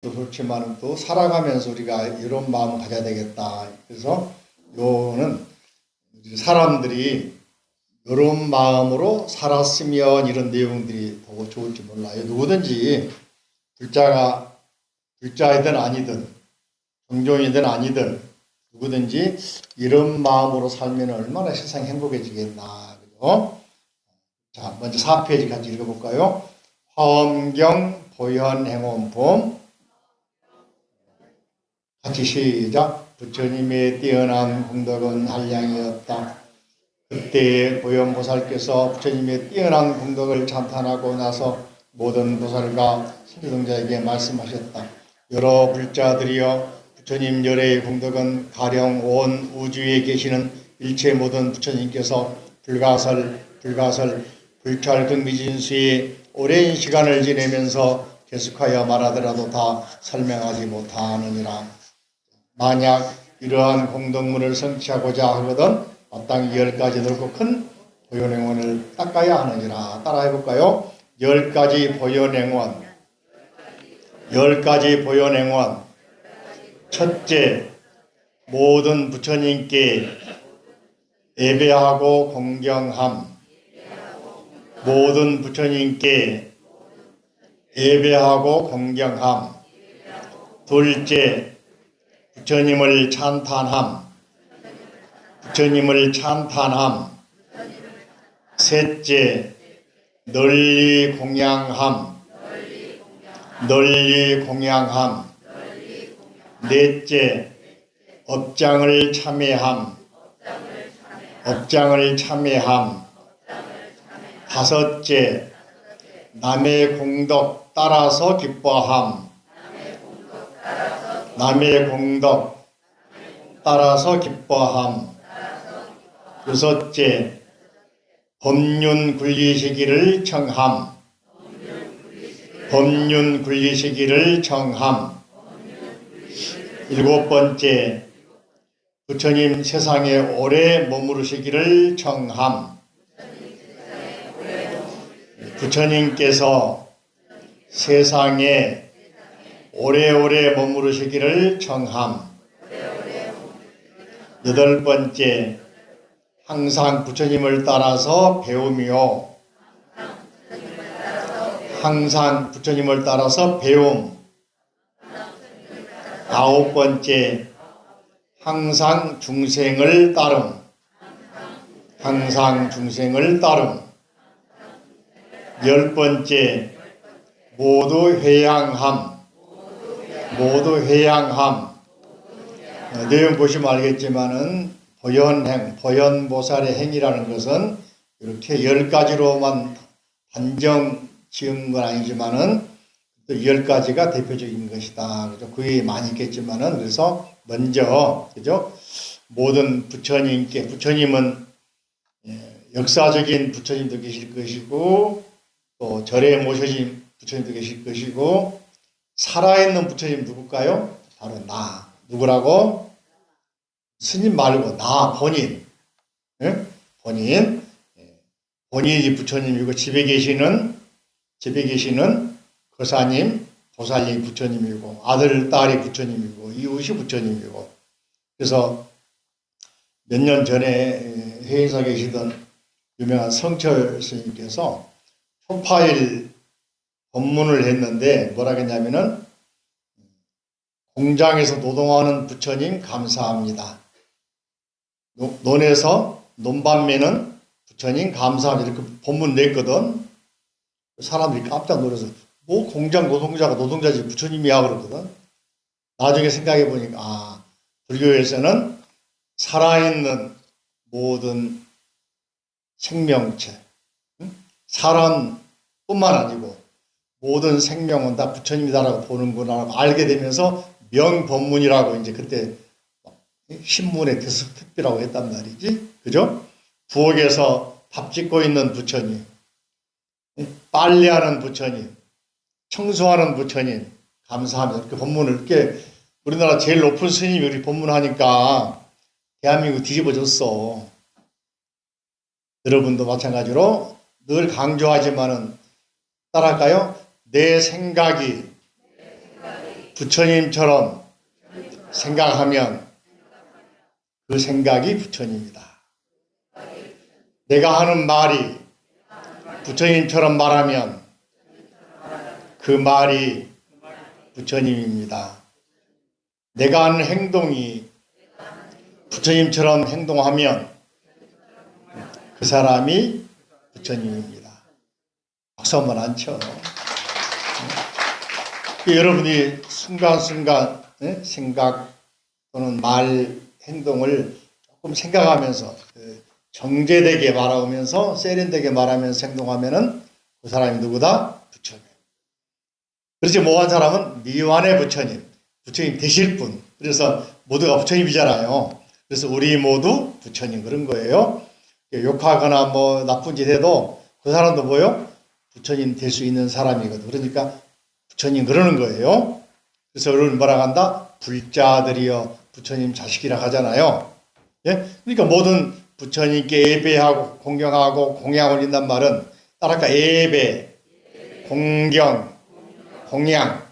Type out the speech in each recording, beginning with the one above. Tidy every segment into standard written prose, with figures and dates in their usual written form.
그렇지만 또 살아가면서 우리가 이런 마음을 가져야 되겠다. 그래서 요는 사람들이 이런 마음으로 살았으면 이런 내용들이 더 좋을지 몰라요. 누구든지 불자이든 아니든 종종이든 아니든 누구든지 이런 마음으로 살면 얼마나 세상이 행복해지겠나. 그죠? 자, 먼저 4페이지 같이 읽어볼까요? 화엄경 보현행원품 같이 시작. 부처님의 뛰어난 공덕은 한량이 없다. 그때 보현보살께서 부처님의 뛰어난 공덕을 찬탄하고 나서 모든 보살과 신도동자에게 말씀하셨다. 여러 불자들이여, 부처님 열애의 공덕은 가령 온 우주에 계시는 일체 모든 부처님께서 불찰등미진수의 오랜 시간을 지내면서 계속하여 말하더라도 다 설명하지 못하느니라. 만약 이러한 공덕문을 성취하고자 하거든 마땅히 10가지 넓고 큰 보현행원을 닦아야 하느니라. 따라 해볼까요? 10가지 보현행원. 10가지 보현행원. 첫째, 모든 부처님께 예배하고 공경함. 모든 부처님께 예배하고 공경함. 둘째, 부처님을 찬탄함. 부처님을 찬탄함. 셋째, 널리 공양함. 널리 공양함. 넷째, 업장을 참회함. 업장을 참회함. 다섯째, 남의 공덕 따라서 기뻐함. 남의 공덕 따라서 기뻐함. 여섯째, 법륜 굴리시기를 청함. 법륜 굴리시기를 청함. 일곱 번째, 부처님 세상에 오래 머무르시기를 청함. 부처님께서 세상에 오래오래 머무르시기를 청함. 여덟 번째, 항상 부처님을 따라서 배우며 항상 부처님을 따라서 배움. 아홉 번째, 항상 중생을 따름. 항상 중생을 따름. 열 번째, 모두 회양함. 모두 회양함. 내용 보시면 알겠지만은 보현보살의 행위라는 것은 이렇게 10가지로만 단정 지은 건 아니지만은 또 10가지가 대표적인 것이다. 그죠? 그게 많이 있겠지만은 그래서 먼저 그죠? 모든 부처님은 역사적인 부처님도 계실 것이고 또 절에 모셔진 부처님도 계실 것이고 살아있는 부처님 누굴까요? 바로 나. 누구라고? 스님 말고 나 본인. 예? 본인. 본인이 부처님이고 집에 계시는 거사님, 보살님 부처님이고 아들, 딸이 부처님이고 이웃이 부처님이고. 그래서 몇 년 전에 해인사 계시던 유명한 성철 스님께서 초파일 법문을 했는데 뭐라 했냐면은 공장에서 노동하는 부처님 감사합니다. 논에서 논밭매는 부처님 감사합니다. 이렇게 법문 냈거든. 사람들이 깜짝 놀라서 뭐 공장 노동자가 노동자지 부처님이야 그러거든. 나중에 생각해 보니까 불교에서는 살아있는 모든 생명체, 사람뿐만 아니고 모든 생명은 다 부처님이다라고 보는구나 알게 되면서 명법문이라고 이제 그때 신문에 특비라고 했단 말이지. 그죠? 부엌에서 밥 짓고 있는 부처님, 빨래하는 부처님, 청소하는 부처님, 감사합니다. 이렇게 법문을 이렇게 우리나라 제일 높은 스님이 우리 법문하니까 대한민국 뒤집어졌어. 여러분도 마찬가지로 늘 강조하지만은 따라할까요? 내 생각이 부처님처럼 생각하면 그 생각이 부처님이다. 내가 하는 말이 부처님처럼 말하면 그 말이 부처님입니다. 내가 하는 행동이 부처님처럼 행동하면 그 사람이 부처님입니다. 박수 한번 안 쳐. 여러분이 순간순간 생각 또는 말, 행동을 조금 생각하면서 정제되게 말하면서 세련되게 말하면서 행동하면은 그 사람이 누구다? 부처님. 그렇지 못한 사람은 미완의 부처님, 부처님 되실 분. 그래서 모두가 부처님이잖아요. 그래서 우리 모두 부처님 그런 거예요. 욕하거나 뭐 나쁜 짓 해도 그 사람도 뭐요? 부처님 될 수 있는 사람이거든. 그러니까 부처님 그러는 거예요. 그래서 우리는 뭐라 한다? 불자들이여 부처님 자식이라 하잖아요. 예? 그러니까 모든 부처님께 예배하고 공경하고 공양 올린단 말은 따라까 예배, 공경, 공양.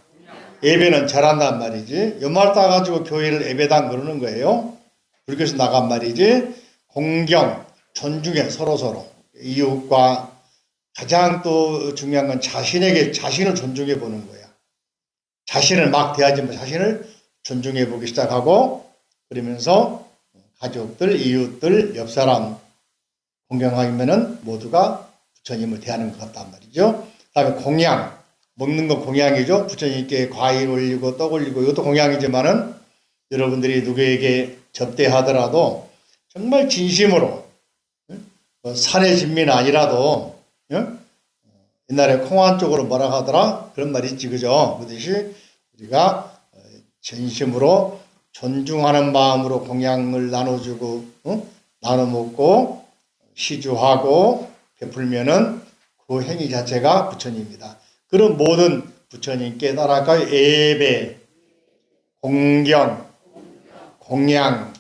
예배는 절한단 말이지. 연말 따가지고 교회를 예배당 그러는 거예요. 불교에서 나간 말이지. 공경, 존중해 서로서로. 이웃과 가장 또 중요한 건 자신을 존중해 보는 거야. 자신을 막 대하지 말고 자신을 존중해 보기 시작하고 그러면서 가족들, 이웃들, 옆 사람 공경하면은 모두가 부처님을 대하는 것 같단 말이죠. 그다음에 공양, 먹는 건 공양이죠. 부처님께 과일 올리고 떡 올리고 이것도 공양이지만은 여러분들이 누구에게 접대하더라도 정말 진심으로 산의 진미는 아니라도 옛날에 공안 쪽으로 뭐라 하더라? 그런 말이 있지, 그죠? 그듯이 우리가 진심으로 존중하는 마음으로 공양을 나눠주고, 나눠 먹고, 시주하고, 베풀면은 그 행위 자체가 부처님입니다. 그런 모든 부처님께 따라갈 예배, 공경, 공양,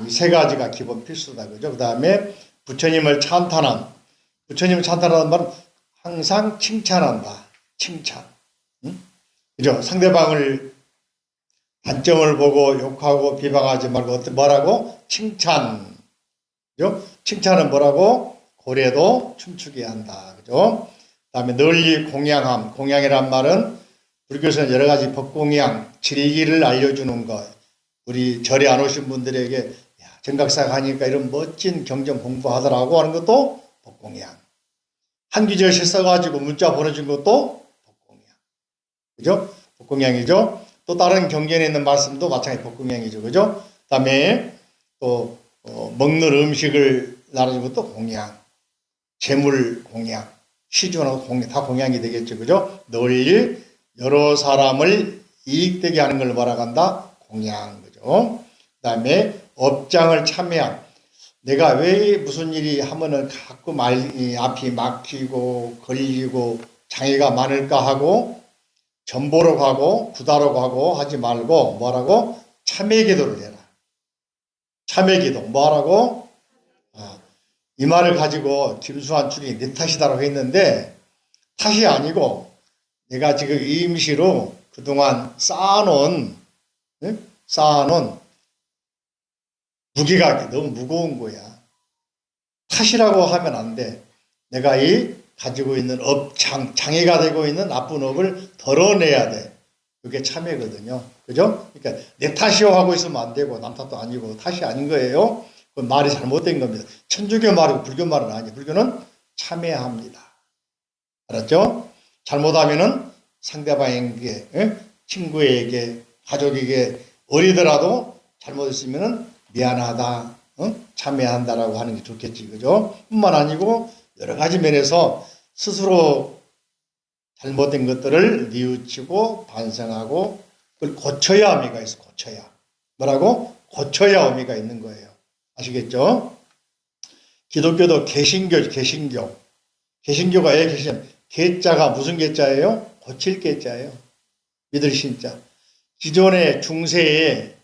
이 세 가지가 기본 필수다. 그죠? 그 다음에 부처님을 찬탄함. 부처님을 찬탄하는 말은 항상 칭찬한다. 칭찬. 그죠? 상대방을 단점을 보고 욕하고 비방하지 말고 뭐라고? 칭찬. 그죠? 칭찬은 뭐라고? 고래도 춤추게 한다. 그죠? 그 다음에 널리 공양함. 공양이란 말은 불교에서는 여러 가지 법공양, 진리를 알려주는 것. 우리 절에 안 오신 분들에게 정각사 가니까 이런 멋진 경전 공부하더라고 하는 것도 법공양. 한 귀절씩 써가지고 문자 보내준 것도 법공양. 그죠? 법공양이죠? 또 다른 경전에 있는 말씀도 마찬가지 법공양이죠. 그죠? 그 다음에 또 먹는 음식을 나눠준 것도 공양. 재물 공양. 시주하고 공양. 다 공양이 되겠죠. 그죠? 널리 여러 사람을 이익되게 하는 걸 뭐라고 한다? 공양. 그죠? 그 다음에 업장을 참여함. 내가 왜 무슨 일이 하면은 가끔 앞이 막히고 걸리고 장애가 많을까 하고 전보로 가고 구다로 가고 하지 말고 뭐라고? 참회 기도를 해라. 참회 기도. 뭐라고? 이 말을 가지고 김수환 출이 내 탓이다라고 했는데 탓이 아니고 내가 지금 이 임시로 그동안 쌓아놓은 무게가 너무 무거운 거야. 탓이라고 하면 안 돼. 내가 이 가지고 있는 장애가 되고 있는 나쁜 업을 덜어내야 돼. 그게 참회거든요. 그죠? 그러니까 내 탓이요 하고 있으면 안 되고 남 탓도 아니고 탓이 아닌 거예요. 그 말이 잘못된 겁니다. 천주교 말이고 불교 말은 아니에요. 불교는 참회합니다. 알았죠? 잘못하면은 상대방에게, 친구에게, 가족에게 어리더라도 잘못했으면은 미안하다, 참회한다라고 하는 게 좋겠지, 그죠? 뿐만 아니고 여러 가지 면에서 스스로 잘못된 것들을 뉘우치고 반성하고 그걸 고쳐야 의미가 있어, 고쳐야. 뭐라고? 고쳐야 의미가 있는 거예요. 아시겠죠? 기독교도 개신교죠, 개신교. 개신교가 왜 개신? 개자가 무슨 개자예요? 고칠 개자예요. 믿을 신자. 기존의 중세의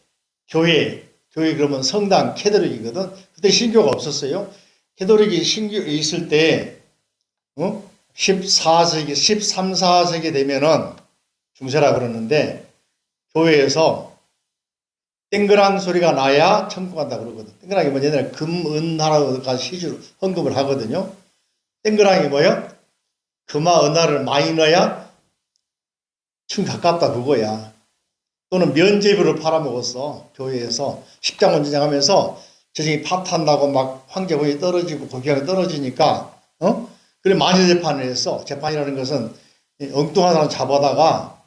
교회 그러면 성당 캐도릭이거든. 그때 신교가 없었어요. 캐도릭이 신교 있을 때 14세기, 13, 14세기 되면은 중세라 그러는데 교회에서 땡그랑 소리가 나야 천국 간다 그러거든. 땡그랑이 뭐냐, 옛날에 금은하라가 시주 헌금을 하거든요. 땡그랑이 뭐야? 금화 은하를 많이 넣어야 층 가깝다 그거야. 또는 면제비를 팔아먹었어. 교회에서 십장원 전쟁하면서 재정이 파탄나고 막 황제호에 떨어지고 고기가 떨어지니까 그래 마녀 재판을 했어. 재판이라는 것은 엉뚱한 사람 잡아다가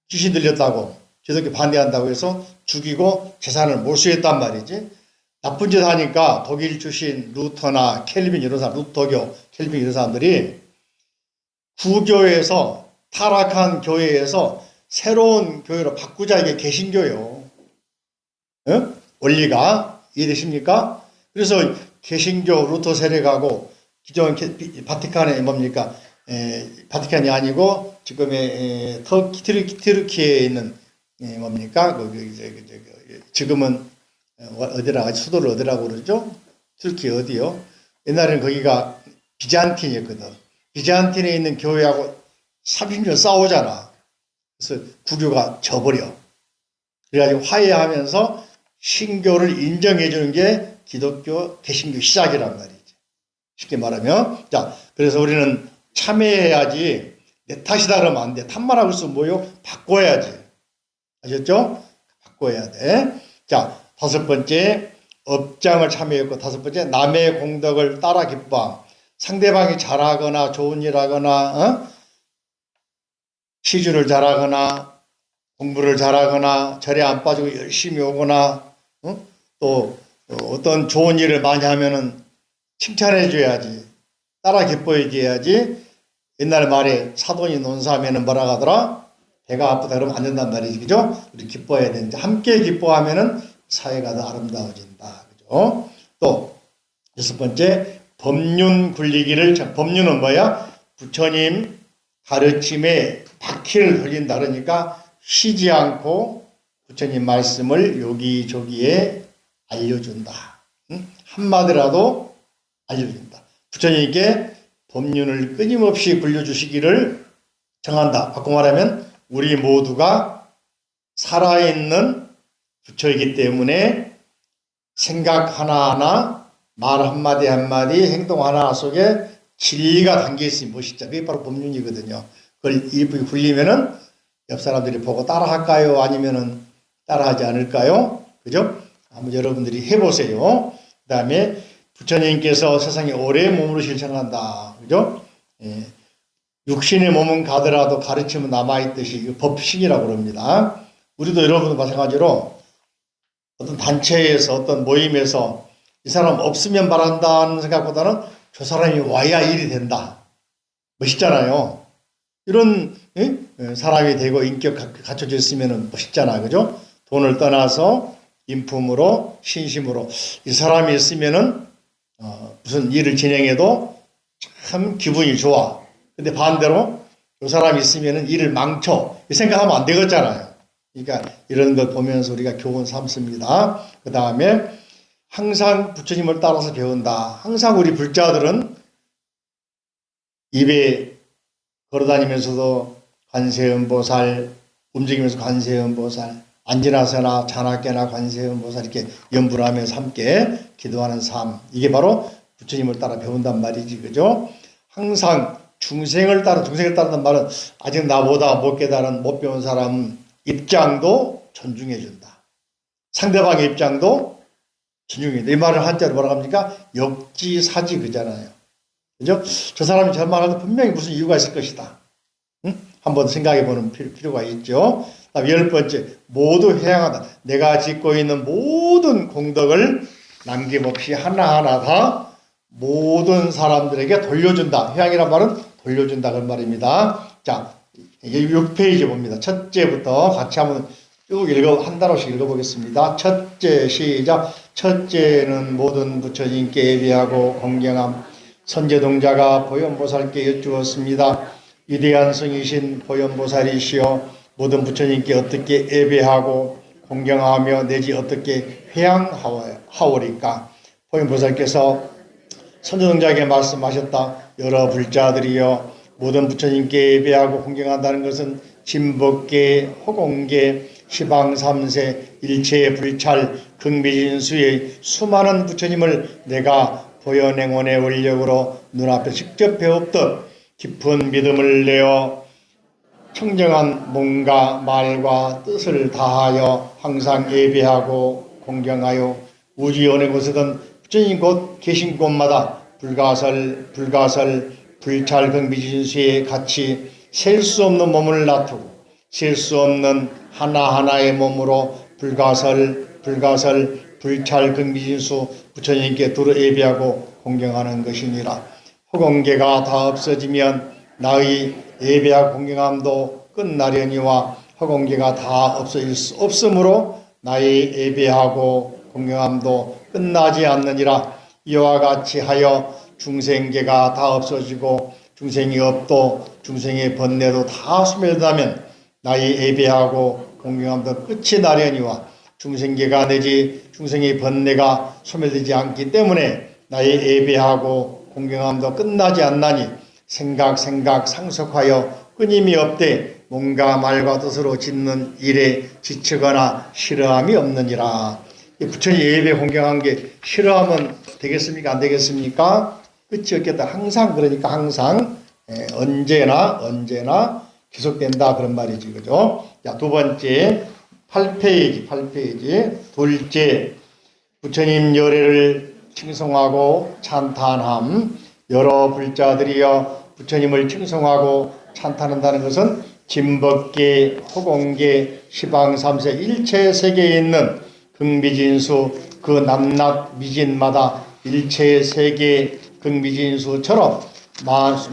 귀신 들렸다고 기독교 반대한다고 해서 죽이고 재산을 몰수했단 말이지. 나쁜 짓 하니까 독일 출신 루터나 켈빈 이런 사람, 루터교, 켈빈 이런 사람들이 구교에서 타락한 교회에서 새로운 교회로 바꾸자, 이게 개신교요. 원리가 이해되십니까? 그래서 개신교 루터 세력하고 기존 바티칸의 뭡니까? 바티칸이 아니고 지금의 튀르키예에 있는 뭡니까? 지금은 어디라 수도를 어디라고 그러죠? 튀르키 어디요? 옛날에는 거기가 비잔틴이었거든. 비잔틴에 있는 교회하고 30년 싸우잖아. 그래서 구교가 져버려. 그래가지고 화해하면서 신교를 인정해 주는 게 기독교 개신교 시작이란 말이지. 쉽게 말하면. 자, 그래서 우리는 참여해야지 내 탓이다 그러면 안 돼. 탓만 하고 있으면 뭐요? 바꿔야지. 아셨죠? 바꿔야 돼. 자, 다섯 번째, 업장을 참여했고, 다섯 번째, 남의 공덕을 따라 기뻐함. 상대방이 잘하거나 좋은 일 하거나 시주를 잘하거나 공부를 잘하거나 절에 안 빠지고 열심히 오거나 또 어떤 좋은 일을 많이 하면은 칭찬해 줘야지. 따라 기뻐해 줘야지. 옛날 말에 사돈이 논사하면은 뭐라 하더라? 배가 아프다 그러면 안 된단 말이지. 그죠? 우리 기뻐해야 되는데 함께 기뻐하면은 사회가 더 아름다워진다. 그죠? 또 여섯 번째, 법륜 굴리기를. 법륜은 뭐야? 부처님 가르침에 바퀴를 돌린다. 그러니까 쉬지 않고 부처님 말씀을 여기저기에 알려준다. 한마디라도 알려준다. 부처님께 법륜을 끊임없이 굴려주시기를 정한다. 바꿔 말하면 우리 모두가 살아있는 부처이기 때문에 생각 하나하나, 말 한마디 한마디, 행동 하나 속에 진리가 담겨있으니 멋있죠. 그게 바로 법륜이거든요. 그걸 일부 굴리면은 옆 사람들이 보고 따라 할까요? 아니면은 따라 하지 않을까요? 그죠? 한번 여러분들이 해보세요. 그 다음에 부처님께서 세상에 오래 몸으로 실천한다. 그죠? 예. 육신의 몸은 가더라도 가르침은 남아있듯이 법식이라고 그럽니다. 우리도 여러분도 마찬가지로 어떤 단체에서 어떤 모임에서 이 사람 없으면 바란다는 생각보다는 저 사람이 와야 일이 된다. 멋있잖아요. 이런 사람이 되고 인격 갖춰져 있으면 멋있잖아. 그죠? 돈을 떠나서 인품으로 신심으로 이 사람이 있으면은 무슨 일을 진행해도 참 기분이 좋아. 근데 반대로 이 사람이 있으면은 일을 망쳐. 이 생각하면 안 되겠잖아요. 그러니까 이런 걸 보면서 우리가 교훈 삼습니다. 그 다음에 항상 부처님을 따라서 배운다. 항상 우리 불자들은 입에 걸어다니면서도 관세음보살, 움직이면서 관세음보살, 앉으나서나 자나깨나 관세음보살 이렇게 연불 하면서 함께 기도하는 삶. 이게 바로 부처님을 따라 배운단 말이지. 그죠? 항상 중생을 따른다는 말은 아직 나보다 못 깨달은 못 배운 사람 입장도 존중해준다. 상대방의 입장도 존중해준다. 이 말을 한자로 뭐라고 합니까? 역지사지 그잖아요. 그죠? 저 사람이 저 말하는 분명히 무슨 이유가 있을 것이다. 응? 한번 생각해 보는 필요가 있죠. 다음 열 번째, 모두 회양하다. 내가 짓고 있는 모든 공덕을 남김없이 하나하나 다 모든 사람들에게 돌려준다. 회양이란 말은 돌려준다. 그 말입니다. 자, 6페이지 봅니다. 첫째부터 같이 한번 쭉 한 단어씩 읽어보겠습니다. 첫째, 시작. 첫째는 모든 부처님께 예비하고 공경함. 선제동자가 보현보살께 여쭈었습니다. 위대한 성이신 보현보살이시여 모든 부처님께 어떻게 예배하고 공경하며 내지 어떻게 회양하오리까. 보현보살께서 선제동자에게 말씀하셨다. 여러 불자들이여 모든 부처님께 예배하고 공경한다는 것은 진법계, 허공계, 시방 삼세 일체 불찰 극미진수의 수많은 부처님을 내가 보현행원의 원력으로 눈앞에 직접 배웠듯 깊은 믿음을 내어 청정한 몸과 말과 뜻을 다하여 항상 예배하고 공경하여 우주의 어느 곳에든 부처님 곧 계신 곳마다 불가설 불찰 극미진수에 같이 셀 수 없는 몸을 놔두고 셀 수 없는 하나하나의 몸으로 불찰 극미진수 부처님께 두루 예배하고 공경하는 것이니라. 허공계가 다 없어지면 나의 예배하고 공경함도 끝나려니와 허공계가 다 없어질 수 없으므로 나의 예배하고 공경함도 끝나지 않느니라. 이와 같이 하여 중생계가 다 없어지고 중생이 없도 중생의 번뇌도 다 소멸되면 나의 예배하고 공경함도 끝이 나려니와 중생계가 내지 중생의 번뇌가 소멸되지 않기 때문에 나의 예배하고 공경함도 끝나지 않나니 생각 상속하여 끊임이 없되 몸과 말과 뜻으로 짓는 일에 지치거나 싫어함이 없느니라. 부처님 예배 공경한 게 싫어하면 되겠습니까? 안 되겠습니까? 끝이 없겠다. 항상 그러니까 항상 언제나 계속된다 그런 말이지, 그죠? 자, 두 번째 8페이지 둘째 부처님 열애를 칭송하고 찬탄함. 여러 불자들이여 부처님을 칭송하고 찬탄한다는 것은 진법계, 허공계, 시방삼세 일체 세계에 있는 극미진수 그 남낮 미진마다 일체 세계 극미진수처럼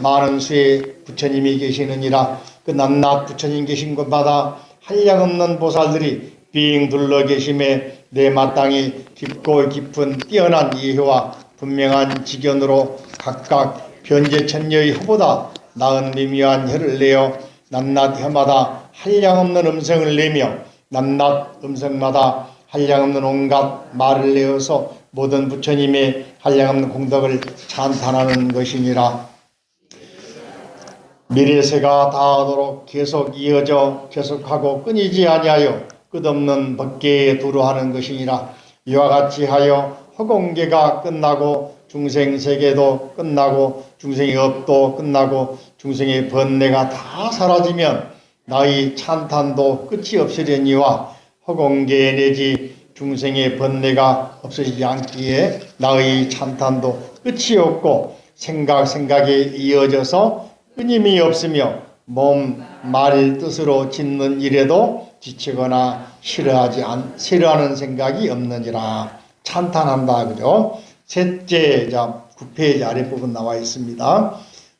많은 수의 부처님이 계시느니라. 그 남낮 부처님 계신 곳마다 한량없는 보살들이 빙 둘러 계심에 내 마땅히 깊고 깊은 뛰어난 이해와 분명한 지견으로 각각 변제천녀의 혀보다 나은 미묘한 혀를 내어 남낮 혀마다 한량없는 음성을 내며 남낮 음성마다 한량없는 온갖 말을 내어서 모든 부처님의 한량없는 공덕을 찬탄하는 것이니라. 미래세가 다하도록 계속 이어져 계속하고 끊이지 아니하여 끝없는 법계에 두루하는 것이니라. 이와 같이 하여 허공계가 끝나고 중생세계도 끝나고 중생의 업도 끝나고 중생의 번뇌가 다 사라지면 나의 찬탄도 끝이 없으려니와 허공계 내지 중생의 번뇌가 없어지지 않기에 나의 찬탄도 끝이 없고 생각이 이어져서 끊임이 없으며 몸, 말, 뜻으로 짓는 일에도 지치거나 싫어하는 생각이 없느니라. 찬탄한다. 그죠? 셋째, 9페이지 아랫부분 나와 있습니다.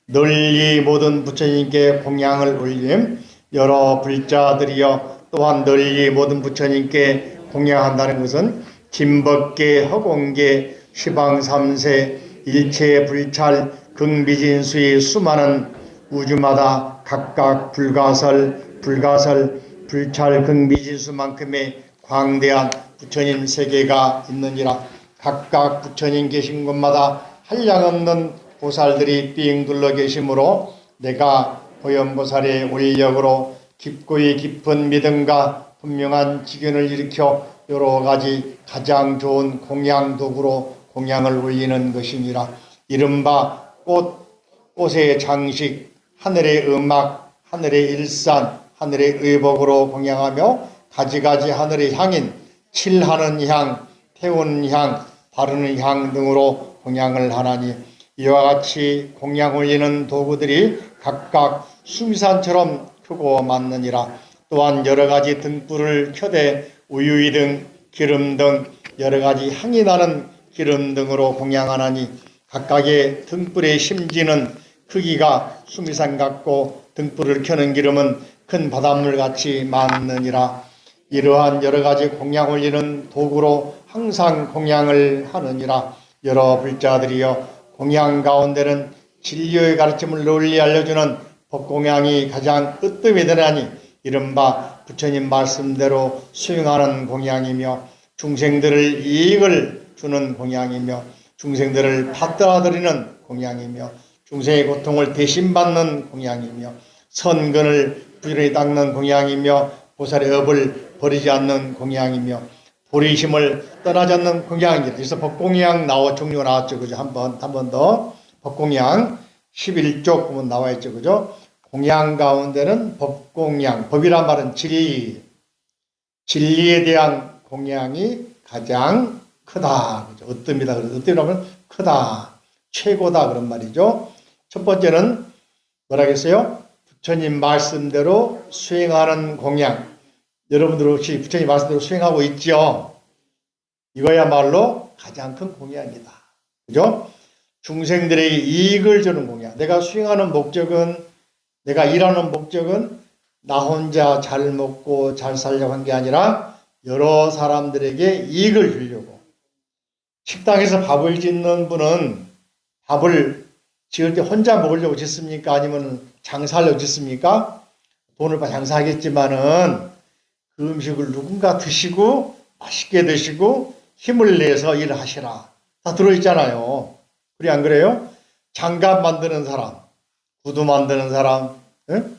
널리 모든 부처님께 공양을 올림. 여러 불자들이여 또한 널리 모든 부처님께 공양한다는 것은 진법계, 허공계, 시방삼세, 일체 불찰, 극미진수의 수많은 우주마다 각각 불가설, 불찰, 극미진수만큼의 광대한 부처님 세계가 있느니라. 각각 부처님 계신 곳마다 한량없는 보살들이 삥 둘러 계시므로 내가 보현보살의 원력으로 깊고이 깊은 믿음과 분명한 지견을 일으켜 여러 가지 가장 좋은 공양 도구로 공양을 올리는 것이니라. 이른바 꽃의 장식, 하늘의 음악, 하늘의 일산, 하늘의 의복으로 공양하며 가지가지 하늘의 향인 칠하는 향, 태우는 향, 바르는 향 등으로 공양을 하나니 이와 같이 공양 올리는 도구들이 각각 수미산처럼 크고 많느니라. 또한 여러 가지 등불을 켜대 우유이 등 기름 등 여러 가지 향이 나는 기름 등으로 공양하나니 각각의 등불의 심지는 크기가 수미산 같고 등불을 켜는 기름은 큰 바닷물 같이 많느니라. 이러한 여러 가지 공양 올리는 도구로 항상 공양을 하느니라. 여러 불자들이여 공양 가운데는 진리의 가르침을 널리 알려주는 법공양이 가장 으뜸이 되나니 이른바 부처님 말씀대로 수행하는 공양이며 중생들을 이익을 주는 공양이며 중생들을 받들어들이는 공양이며 중생의 고통을 대신받는 공양이며 선근을 부지런히 닦는 공양이며 보살의 업을 버리지 않는 공양이며 보리심을 떠나지 않는 공양이다. 그래서 법공양 종류가 나왔죠. 그죠? 한 번 더. 법공양 11쪽 보면 나와 있죠. 그죠? 공양 가운데는 법공양. 법이란 말은 진리. 진리에 대한 공양이 가장 크다. 그죠? 으뜸이다. 그래서 으뜸이라면 크다. 최고다. 그런 말이죠. 첫 번째는 뭐라겠어요? 부처님 말씀대로 수행하는 공양. 여러분들 혹시 부처님 말씀대로 수행하고 있죠? 이거야말로 가장 큰 공양이다. 그죠? 중생들에게 이익을 주는 공양. 내가 수행하는 목적은, 내가 일하는 목적은 나 혼자 잘 먹고 잘 살려고 한 게 아니라 여러 사람들에게 이익을 주려고. 식당에서 밥을 짓는 분은 밥을 지을 때 혼자 먹으려고 짓습니까? 아니면 장사하려고 짓습니까? 돈을 받아 장사하겠지만은 그 음식을 누군가 드시고 맛있게 드시고 힘을 내서 일을 하시라. 다 들어있잖아요. 그래 안 그래요? 장갑 만드는 사람, 구두 만드는 사람, 응?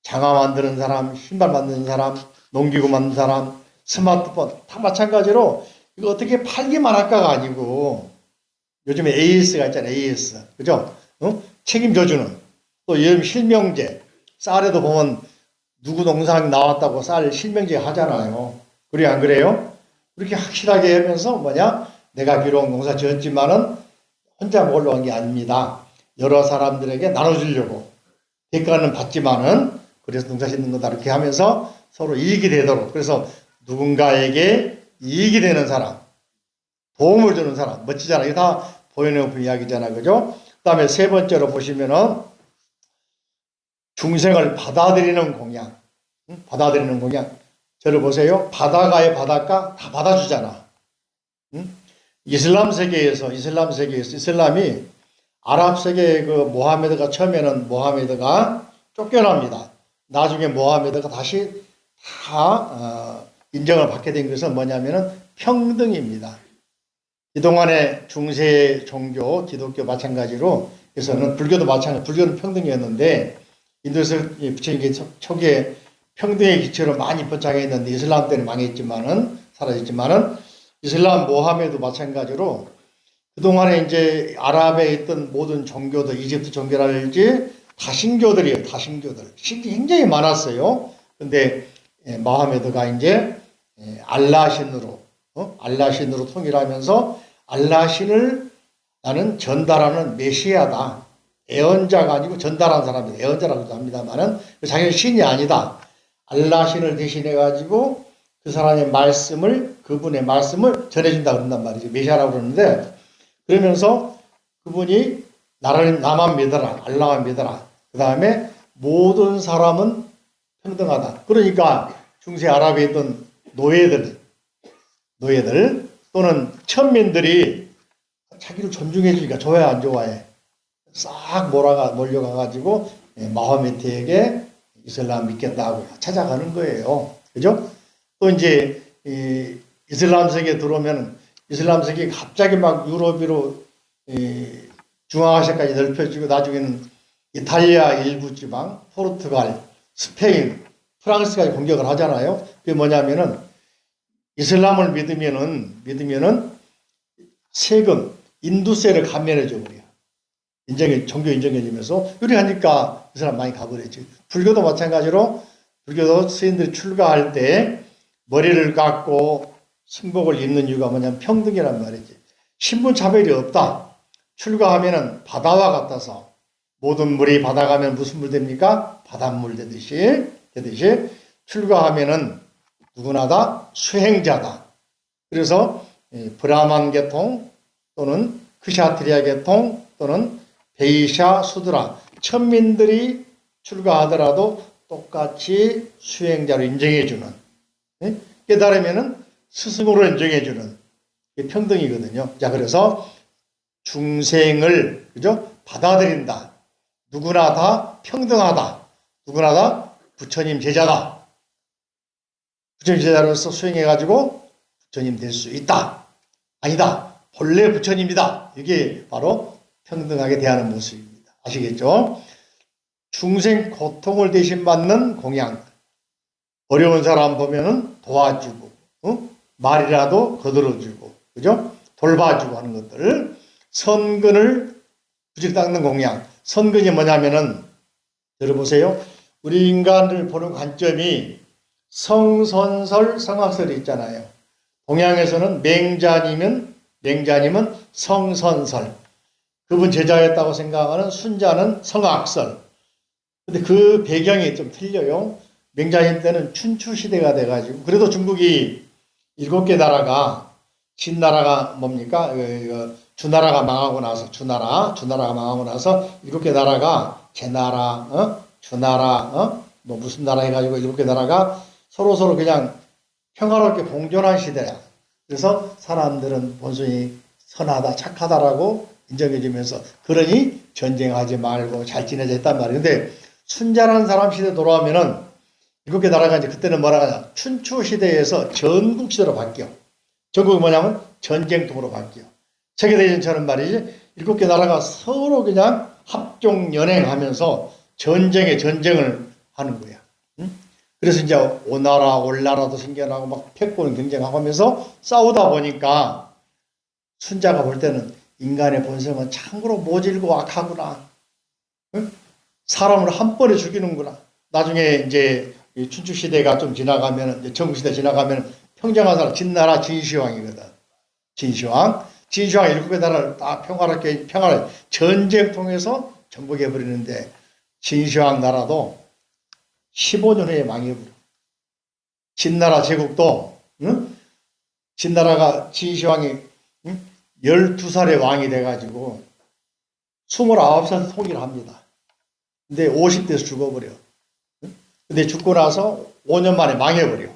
장화 만드는 사람, 신발 만드는 사람, 농기구 만드는 사람, 스마트폰 다 마찬가지로 이거 어떻게 팔기만 할까가 아니고 요즘에 AS가 있잖아요. AS. 그죠? 책임져주는. 또 요즘 실명제. 쌀에도 보면 누구 농장 나왔다고 쌀 실명제 하잖아요. 그래 안 그래요? 그렇게 확실하게 하면서 내가 비록 농사 지었지만은 혼자 먹으려고 한 게 아닙니다. 여러 사람들에게 나눠주려고. 대가는 받지만은 그래서 농사 짓는 거다. 이렇게 하면서 서로 이익이 되도록. 그래서 누군가에게 이익이 되는 사람, 도움을 주는 사람. 멋지잖아요. 이거 다 보현의용품 이야기잖아. 그죠? 그 다음에 세 번째로 보시면은 중생을 받아들이는 공양. 받아들이는 공양. 저를 보세요. 바다가의 바닷가 다 받아주잖아. 이슬람 세계에서 이슬람이 아랍 세계의 그 모하메드가 처음에는 모하메드가 쫓겨납니다. 나중에 모하메드가 다시 다 인정을 받게 된 것은 뭐냐면은 평등입니다. 그동안의 중세 종교, 기독교 마찬가지로 그래서는 불교도 마찬가지, 불교는 평등이었는데 인도에서 부처님께 초기에 평등의 기초로 많이 번창했는데 이슬람 때는 망했지만은 사라졌지만은 이슬람 모하메도 마찬가지로 그동안에 이제 아랍에 있던 모든 종교들, 이집트 종교랄지 다신교들이에요. 다신교들. 신이 굉장히 많았어요. 근데 모하메드가 이제 알라신으로 알라신으로 통일하면서 알라신을 나는 전달하는 메시아다. 애언자가 아니고 전달한 사람이 애언자라고도 합니다만은 자기는 신이 아니다. 알라신을 대신해 가지고 그 사람의 말씀을 그분의 말씀을 전해준다 그런단 말이죠. 메시아라고 그러는데 그러면서 그분이 나만 믿어라. 알라만 믿어라. 그 다음에 모든 사람은 평등하다. 그러니까 중세 아랍에 있던 노예들 또는 천민들이 자기를 존중해 주니까 좋아해 안 좋아해? 싹 몰려가가지고 마호메트에게 이슬람 믿겠다고 찾아가는 거예요. 그죠? 또 이제 이슬람 세계에 들어오면 이슬람 세계가 갑자기 막 유럽으로 중앙아시아까지 넓혀지고 나중에는 이탈리아 일부 지방, 포르투갈, 스페인, 프랑스까지 공격을 하잖아요. 그게 뭐냐면은 이슬람을 믿으면은 세금, 인두세를 감면해 줘 버려. 종교 인정해 주면서 이렇게 하니까 이 사람 많이 가버렸지. 불교도 마찬가지로 불교도 스님들이 출가할 때 머리를 깎고 승복을 입는 이유가 뭐냐면 평등이란 말이지. 신분 차별이 없다. 출가하면은 바다와 같아서 모든 물이 바다 가면 무슨 물 됩니까? 바닷물 되듯이 출가하면은 누구나 다 수행자다. 그래서 브라만 계통 또는 크샤트리아 계통 또는 베이샤 수드라 천민들이 출가하더라도 똑같이 수행자로 인정해주는 깨달으면은 스승으로 인정해주는 평등이거든요. 자, 그래서 중생을 그죠? 받아들인다. 누구나 다 평등하다. 누구나 다 부처님 제자다. 부처님 제자로서 수행해가지고 부처님 될 수 있다. 아니다. 본래 부처님이다. 이게 바로 평등하게 대하는 모습입니다. 아시겠죠? 중생 고통을 대신받는 공양. 어려운 사람 보면은 도와주고, 말이라도 거들어주고, 그죠? 돌봐주고 하는 것들. 선근을 부직 닦는 공양. 선근이 뭐냐면은, 들어보세요. 우리 인간을 보는 관점이 성선설, 성악설이 있잖아요. 동양에서는 맹자님은 성선설. 그분 제자였다고 생각하는 순자는 성악설. 근데 그 배경이 좀 틀려요. 맹자님 때는 춘추 시대가 돼가지고, 그래도 중국이 7개 나라가, 진나라가 뭡니까? 주나라가 망하고 나서, 주나라가 망하고 나서 7개 나라가, 제나라, 주나라, 뭐 무슨 나라 해가지고 7개 나라가 서로 그냥 평화롭게 공존한 시대야. 그래서 사람들은 본순이 선하다, 착하다라고 인정해주면서, 그러니 전쟁하지 말고 잘 지내자 했단 말이에요. 근데 순자라는 사람 시대 돌아오면은 7개 나라가 이제 그때는 뭐라 하냐. 춘추 시대에서 전국 시대로 바뀌어. 전국이 뭐냐면 전쟁통으로 바뀌어. 세계대전처럼 말이지. 7개 나라가 서로 그냥 합종 연행하면서 전쟁을 하는 거야. 그래서 이제 오나라, 올나라도 생겨나고 막 패권 경쟁하고 하면서 싸우다 보니까 순자가 볼 때는 인간의 본성은 참으로 모질고 악하구나. 사람을 한 번에 죽이는구나. 나중에 이제 춘추 시대가 좀 지나가면, 전국 시대 지나가면 평정한 사람 진나라 진시황이거든. 진시황 7개 나라를 딱 평화롭게 전쟁 통해서 정복해 버리는데, 진시황 나라도 15년 후에 망해버려. 진나라 제국도, 진나라가 진시황이 12살의 왕이 돼가지고 29살에 통일을 합니다. 근데 50대에서 죽어버려. 근데 죽고 나서 5년 만에 망해버려.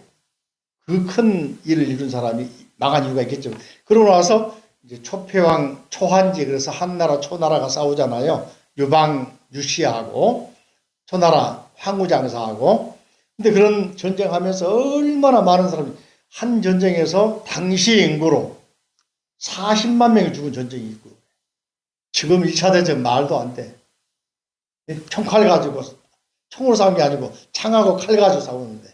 그 큰 일을 이룬 사람이 망한 이유가 있겠죠. 그러고 나서 이제 초패왕, 초한지, 그래서 한나라, 초나라가 싸우잖아요. 유방, 유씨하고, 초나라, 황후장사하고. 근데 그런 전쟁하면서 얼마나 많은 사람이, 한 전쟁에서 당시 인구로 40만 명이 죽은 전쟁이 있고, 지금 1차 대전 말도 안 돼. 총칼 가지고, 총으로 싸운 게 아니고 창하고 칼 가지고 싸우는데.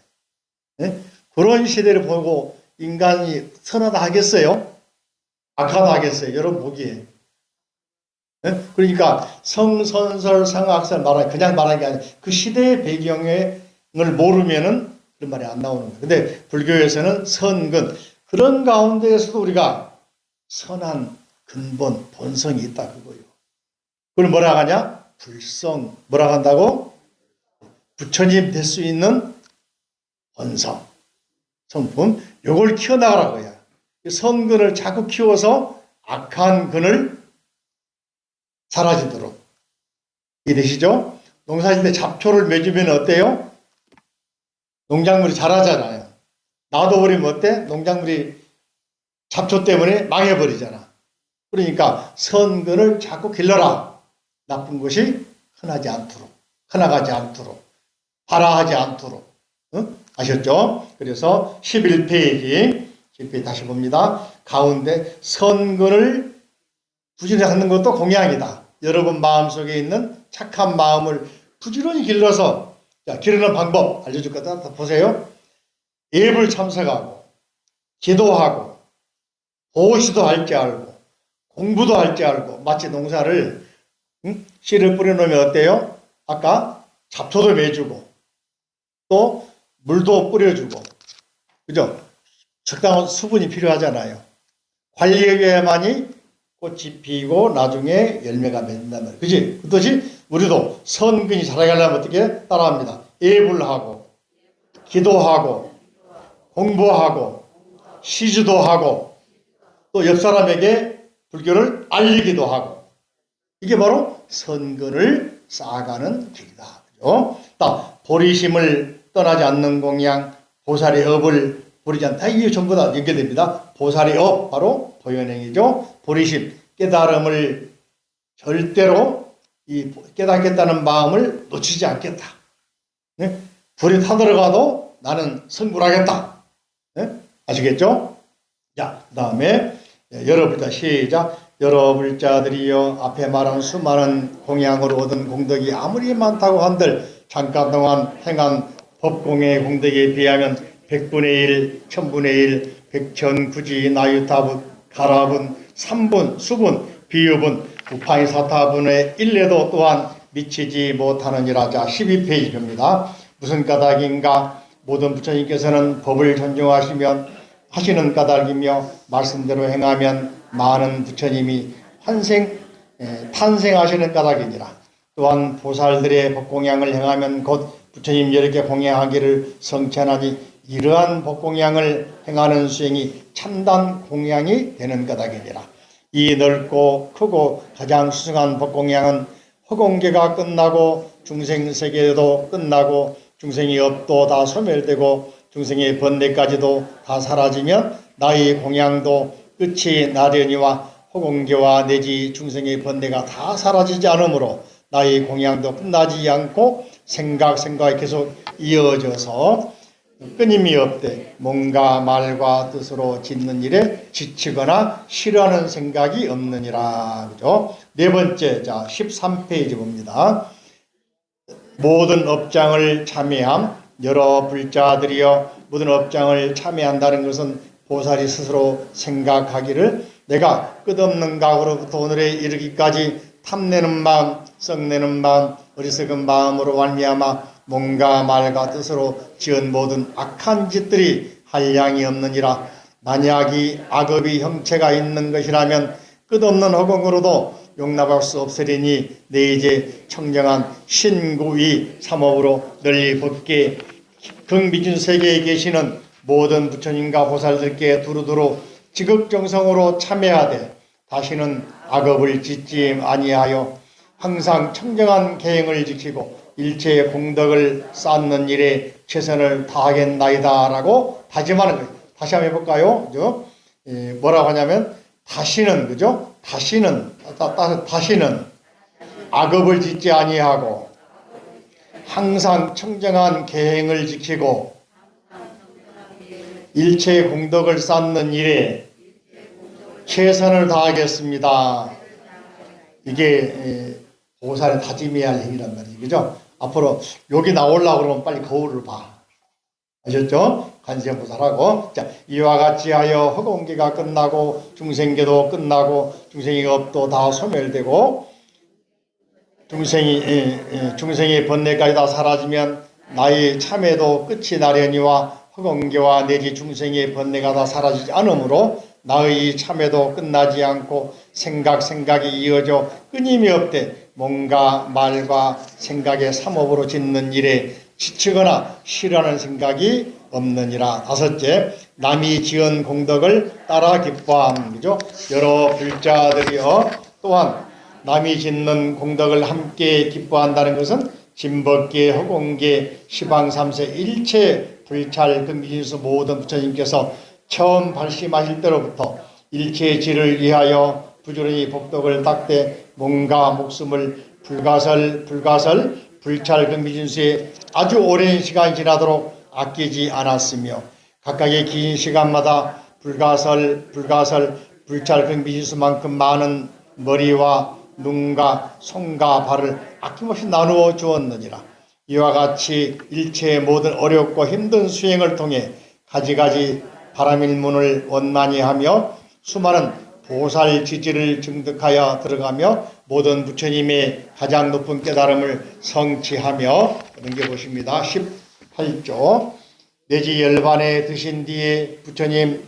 그런 시대를 보고 인간이 선하다 하겠어요? 악하다 하겠어요? 여러분 보기에. 그러니까 성선설, 성악설 그냥 말하는 게 아니라 그 시대의 배경을 모르면은 그런 말이 안 나오는 거예요. 근데 불교에서는 선근, 그런 가운데에서도 우리가 선한 근본, 본성이 있다 그거예요. 그걸 뭐라 하냐? 불성. 뭐라 한다고? 부처님 될 수 있는 본성, 성품, 요걸 키워나가라고 해요. 선근을 자꾸 키워서 악한 근을 사라지도록. 이해되시죠? 농사질 때 잡초를 맺으면 어때요? 농작물이 자라잖아요. 놔둬버리면 어때? 농작물이 잡초 때문에 망해버리잖아. 그러니까 선근을 자꾸 길러라. 나쁜 것이 흔하지 않도록, 흔나가지 않도록, 발화하지 않도록. 아셨죠? 그래서 11페이지 다시 봅니다. 가운데 선근을 부지런히 하는 것도 공양이다. 여러분 마음속에 있는 착한 마음을 부지런히 길러서, 기르는 방법 알려줄 거다. 보세요. 예불 참석하고, 기도하고, 보시도 할 줄 알고, 공부도 할 줄 알고. 마치 농사를 씨를 뿌려놓으면 어때요? 아까 잡초도 매주고 또 물도 뿌려주고, 그죠? 적당한 수분이 필요하잖아요. 관리해야만이 꽃이 피고 나중에 열매가 맺는단 말이에요. 그지? 그것이 우리도 선근이 자라가려면 어떻게 따라합니다. 예불하고, 기도하고, 공부하고, 시주도 하고, 또 옆 사람에게 불교를 알리기도 하고. 이게 바로 선근을 쌓아가는 길이다. 그죠? 보리심을 떠나지 않는 공양, 보살의 업을 부리지 않다. 이게 전부 다 연결됩니다. 보살의 업, 바로 보현행이죠. 보리심, 깨달음을 절대로 깨닫겠다는 마음을 놓치지 않겠다. 네? 불이 타들어가도 나는 성불하겠다. 네? 아시겠죠? 자, 그 다음에 열어불자 시작. 열어불자들이여, 앞에 말한 수많은 공양으로 얻은 공덕이 아무리 많다고 한들 잠깐 동안 행한 법공의 공덕에 비하면 백분의 일, 천분의 일, 백천, 구지, 나유타분, 가라분, 삼분, 수분, 비유분, 우파인 사타분의 일례도 또한 미치지 못하느니라. 자, 12페이지입니다. 무슨 까닭인가? 모든 부처님께서는 법을 존중하시면 하시는 까닭이며 말씀대로 행하면 많은 부처님이 탄생하시는 까닭이니라. 또한 보살들의 법공양을 행하면 곧 부처님 여러 개 공양하기를 성천하니 이러한 법공양을 행하는 수행이 참단 공양이 되는 까닭이니라. 이 넓고 크고 가장 수승한 법공양은 허공계가 끝나고 중생세계도 끝나고 중생의 업도 다 소멸되고 중생의 번뇌까지도 다 사라지면 나의 공양도 끝이 나려니와 허공계와 내지 중생의 번뇌가 다 사라지지 않으므로 나의 공양도 끝나지 않고 생각이 계속 이어져서 끊임이 없되 뭔가 말과 뜻으로 짓는 일에 지치거나 싫어하는 생각이 없느니라. 그죠? 네 번째, 자, 13페이지 봅니다. 모든 업장을 참여함. 여러 불자들이여 모든 업장을 참여한다는 것은 보살이 스스로 생각하기를 내가 끝없는 각으로부터 오늘에 이르기까지 탐내는 마음, 썩내는 마음, 어리석은 마음으로 말미암아 몸과 말과 뜻으로 지은 모든 악한 짓들이 한량이 없느니라. 만약이 악업이 형체가 있는 것이라면 끝없는 허공으로도 용납할 수 없으리니 내 이제 청정한 신구위 삼업으로 널리 법계 극미진 세계에 계시는 모든 부처님과 보살들께 두루두루 지극정성으로 참여하되 다시는 악업을 짓지 아니하여 항상 청정한 계행을 지키고 일체의 공덕을 쌓는 일에 최선을 다하겠나이다 라고 다짐하는 거예요. 다시 한번 해볼까요? 그죠? 뭐라고 하냐면 다시는, 그죠? 다시는 악업을 짓지 아니하고 항상 청정한 계행을 지키고 일체의 공덕을 쌓는 일에 최선을 다하겠습니다. 이게 보살의 다짐해야 할 행위란 말이죠. 그죠? 앞으로 여기 나오려고 그러면 빨리 거울을 봐. 아셨죠? 관세음보살하고. 자, 이와 같이 하여 허공계가 끝나고 중생계도 끝나고 중생의 업도 다 소멸되고 중생의 번뇌까지 다 사라지면 나의 참회도 끝이 나려니와 허공계와 내지 중생의 번뇌가 다 사라지지 않으므로 나의 참회도 끝나지 않고 생각이 이어져 끊임이 없되 몸과 말과 생각의 삼업으로 짓는 일에 지치거나 싫어하는 생각이 없느니라. 다섯째, 남이 지은 공덕을 따라 기뻐함. 그죠? 여러 불자들이여 또한 남이 짓는 공덕을 함께 기뻐한다는 것은 진법계, 허공계, 시방삼세 일체 불찰 금기진수 모든 부처님께서 처음 발심하실 때로부터 일체의 질을 위하여 부지런히 복덕을 닦되 몸과 목숨을 불가설 불찰 금기진수에 아주 오랜 시간이 지나도록 아끼지 않았으며 각각의 긴 시간마다 불가설 불찰 금기진수만큼 많은 머리와 눈과 손과 발을 아낌없이 나누어 주었느니라. 이와 같이 일체의 모든 어렵고 힘든 수행을 통해 가지가지 바람일문을 원만히 하며 수많은 보살 지지를 증득하여 들어가며 모든 부처님의 가장 높은 깨달음을 성취하며 넘겨보십니다. 18조 내지 열반에 드신 뒤에 부처님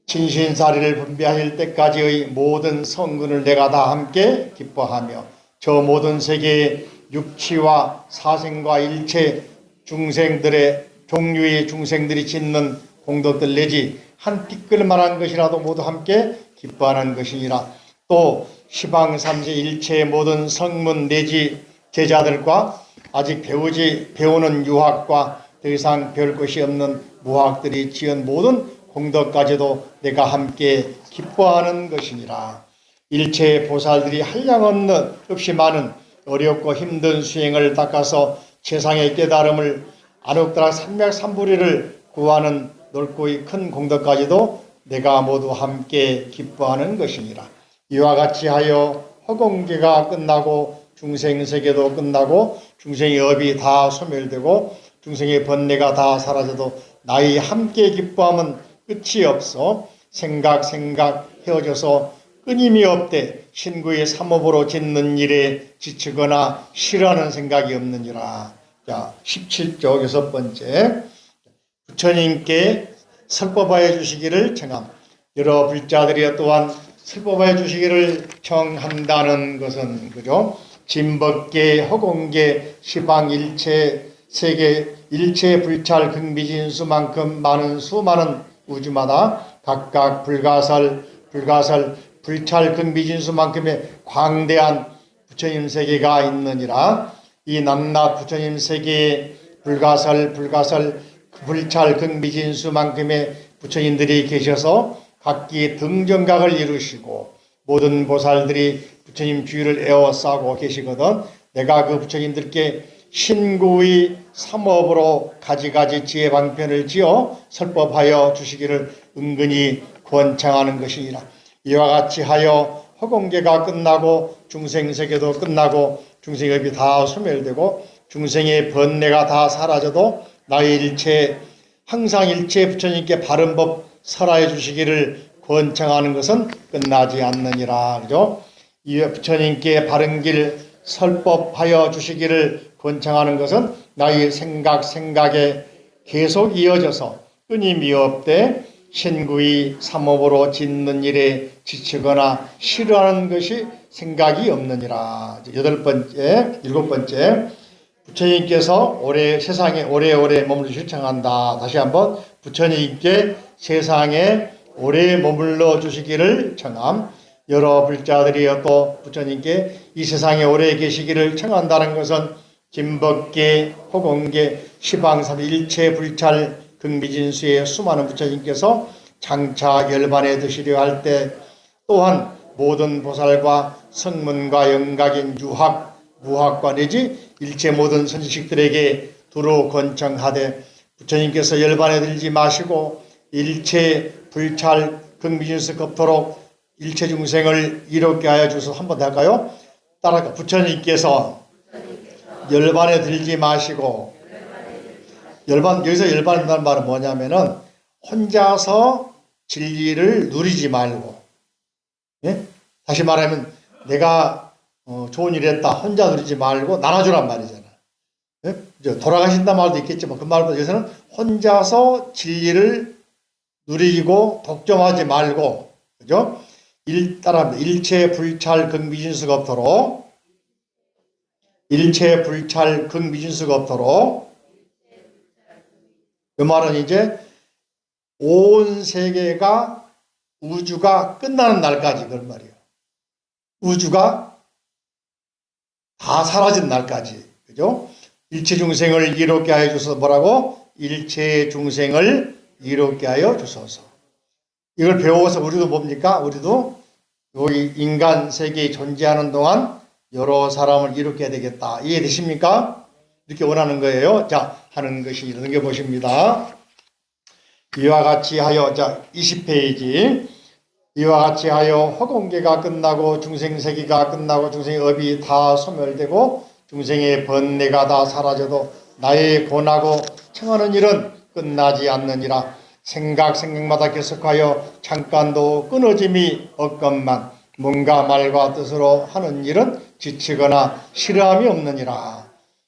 진신사리를 분배하실 때까지의 모든 성근을 내가 다 함께 기뻐하며 저 모든 세계의 육치와 사생과 일체 중생들의 종류의 중생들이 짓는 공덕들 내지 한 티끌만한 것이라도 모두 함께 기뻐하는 것이니라. 또 시방삼세 일체의 모든 성문 내지 제자들과 아직 배우는 유학과 더 이상 배울 것이 없는 무학들이 지은 모든 공덕까지도 내가 함께 기뻐하는 것이니라. 일체의 보살들이 한량없는 없이 많은 어렵고 힘든 수행을 닦아서 세상의 깨달음을 안옥다락 삼맥삼부리를 구하는 넓고이 큰 공덕까지도 내가 모두 함께 기뻐하는 것이니라. 이와 같이 하여 허공계가 끝나고 중생세계도 끝나고 중생의 업이 다 소멸되고 중생의 번뇌가 다 사라져도 나의 함께 기뻐함은 끝이 없어 생각 헤어져서 끊임이 없되 신구의 삼업으로 짓는 일에 지치거나 싫어하는 생각이 없느니라. 자, 17조 6번째. 부처님께 설법하여 주시기를 청함. 여러 불자들이 또한 설법하여 주시기를 청한다는 것은 그죠? 진법계, 허공계, 시방 일체 세계 일체 불찰 극미진수만큼 많은 수많은 우주마다 각각 불가설 불찰 극미진수만큼의 광대한 부처님 세계가 있느니라. 이 낱낱 부처님 세계에 불가설 불찰 극미진수만큼의 부처님들이 계셔서 각기 등정각을 이루시고 모든 보살들이 부처님 주위를 에워싸고 계시거든. 내가 그 부처님들께 신구의 삼업으로 가지가지 지혜 방편을 지어 설법하여 주시기를 은근히 권청하는 것이니라. 이와 같이 하여 허공계가 끝나고 중생세계도 끝나고 중생업이 다 소멸되고 중생의 번뇌가 다 사라져도 나의 항상 일체 부처님께 바른 법 설하여 주시기를 권청하는 것은 끝나지 않느니라. 그죠? 이 부처님께 바른 길 설법하여 주시기를 권청하는 것은 나의 생각에 계속 이어져서 끊임이 없되 신구의 삼업으로 짓는 일에 지치거나 싫어하는 것이 생각이 없느니라. 일곱 번째. 부처님께서 세상에 오래오래 머물러 청한다. 다시 한번 부처님께 세상에 오래 머물러 주시기를 청함. 여러 불자들이여 또 부처님께 이 세상에 오래 계시기를 청한다는 것은 진법계, 허공계, 시방삼 일체 불찰 극미진수의 수많은 부처님께서 장차 열반에 드시려 할 때 또한 모든 보살과 성문과 영각인 유학, 무학과 내지 일체 모든 선지식들에게 두루 권청하되 부처님께서 열반에 들지 마시고 일체 불찰 극미진수 걷도록 일체 중생을 이롭게 하여 주소서. 한번 더 할까요? 따라가. 부처님께서 열반에 들지 마시고, 여기서 열반이라는 말은 뭐냐면은 혼자서 진리를 누리지 말고, 예? 다시 말하면 내가 좋은 일 했다 혼자 누리지 말고 나눠주란 말이잖아. 예? 돌아가신다 말도 있겠지만 그 말보다 여기서는 혼자서 진리를 누리고 독점하지 말고, 그죠? 따라합니다. 일체 불찰 극미진수가 없도록, 일체 불찰 극미진수가 없도록. 그 말은 이제 온 세계가 우주가 끝나는 날까지 그런 말이에요. 우주가 다 사라진 날까지, 그죠? 일체 중생을 이롭게 하여 주소서. 뭐라고? 일체 중생을 이롭게 하여 주소서. 이걸 배워서 우리도 뭡니까? 우리도 여기 인간 세계에 존재하는 동안 여러 사람을 이롭게 해야 되겠다. 이해되십니까? 이렇게 원하는 거예요. 자, 하는 것이 이런 게 보십니다. 이와 같이 하여, 자, 20페이지. 이와 같이 하여 허공계가 끝나고 중생세계가 끝나고 중생의 업이 다 소멸되고 중생의 번뇌가 다 사라져도 나의 권하고 청하는 일은 끝나지 않느니라. 생각마다 계속하여 잠깐도 끊어짐이 없건만 뭔가 말과 뜻으로 하는 일은 지치거나 싫어함이 없느니라.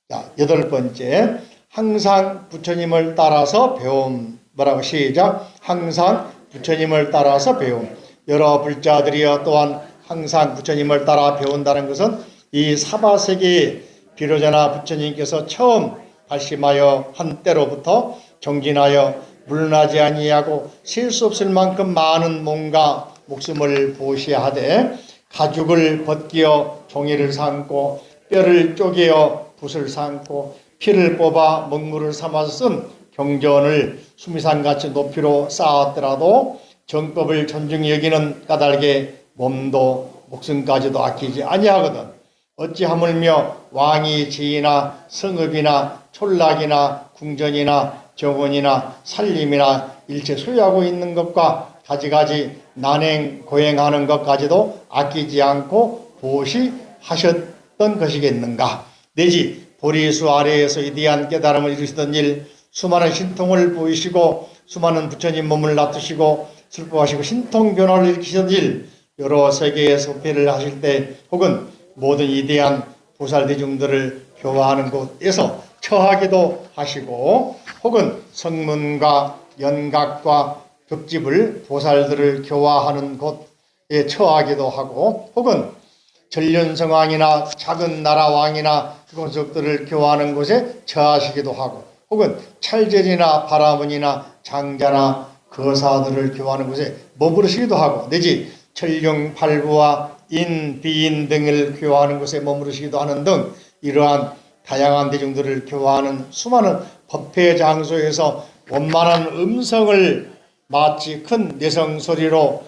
자, 8번째. 항상 부처님을 따라서 배움. 뭐라고? 시작. 항상 부처님을 따라서 배움. 여러 불자들이여 또한 항상 부처님을 따라 배운다는 것은 이 사바세계에 비로자나 부처님께서 처음 발심하여 한 때로부터 정진하여 물러나지 아니하고 셀 수 없을 만큼 많은 몸과 목숨을 보시하되 가죽을 벗기어 종이를 삼고 뼈를 쪼개어 붓을 삼고 피를 뽑아 먹물을 삼아서 쓴 경전을 수미산같이 높이로 쌓았더라도 정법을 존중히 여기는 까닭에 몸도 목숨까지도 아끼지 아니하거든. 어찌 하물며 왕이 지이나 성읍이나 촌락이나 궁전이나 정원이나 살림이나 일체 소유하고 있는 것과 가지가지 난행 고행하는 것까지도 아끼지 않고 보시하셨던 것이겠는가. 내지 보리수 아래에서 위대한 깨달음을 이루시던 일, 수많은 신통을 보이시고 수많은 부처님 몸을 놔두시고 슬퍼하시고 신통 변화를 일으키시던 일, 여러 세계에 소패를 하실 때 혹은 모든 위대한 보살 대중들을 교화하는 곳에서 처하기도 하시고 혹은 성문과 연각과 벽집을 보살들을 교화하는 곳에 처하기도 하고 혹은 전륜성왕이나 작은 나라 왕이나 그곳들을 교화하는 곳에 처하시기도 하고 혹은 찰절이나 바라문이나 장자나 거사들을 교화하는 곳에 머무르시기도 하고 내지 천룡팔부와 인, 비인 등을 교화하는 곳에 머무르시기도 하는 등 이러한 다양한 대중들을 교화하는 수많은 법회 장소에서 원만한 음성을 마치 큰 내성 소리로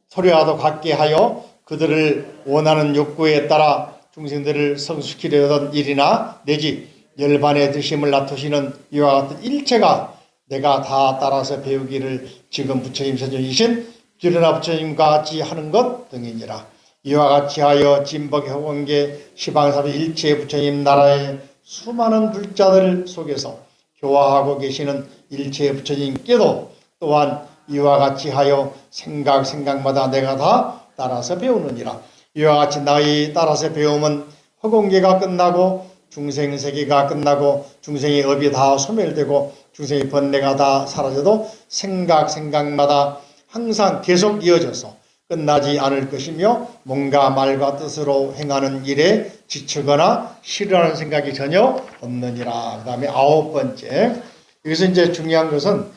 소리와도 같게 하여 그들을 원하는 욕구에 따라 중생들을 성숙시키려던 일이나 내지 열반의 드심을 나투시는 이와 같은 일체가 내가 다 따라서 배우기를 지금 부처님 세존이신 규련아 부처님과 같이 하는 것 등이니라. 이와 같이 하여 진법의 허공계 시방사비 일체 부처님 나라의 수많은 불자들 속에서 교화하고 계시는 일체 부처님께도 또한 이와 같이 하여 생각마다 내가 다 따라서 배우느니라. 이와 같이 나의 따라서 배움은 허공계가 끝나고 중생세계가 끝나고 중생의 업이 다 소멸되고 중생의 번뇌가 다 사라져도 생각마다 항상 계속 이어져서 끝나지 않을 것이며 뭔가 말과 뜻으로 행하는 일에 지치거나 싫어하는 생각이 전혀 없느니라. 그 다음에 9번째, 여기서 이제 중요한 것은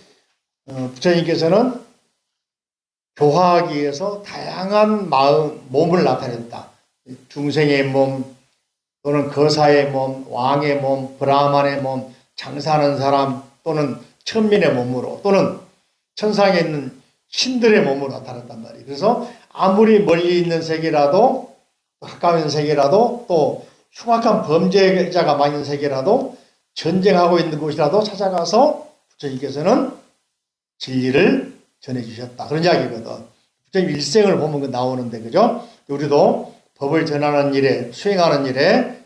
부처님께서는 교화하기 위해서 다양한 몸을 나타냈다. 중생의 몸 또는 거사의 몸, 왕의 몸, 브라만의 몸, 장사하는 사람 또는 천민의 몸으로 또는 천상에 있는 신들의 몸으로 나타났단 말이에요. 그래서 아무리 멀리 있는 세계라도 가까운 세계라도 또 흉악한 범죄자가 많은 세계라도 전쟁하고 있는 곳이라도 찾아가서 부처님께서는 진리를 전해주셨다. 그런 이야기거든. 부처님 일생을 보면 그 나오는데, 그죠? 우리도 법을 전하는 일에, 수행하는 일에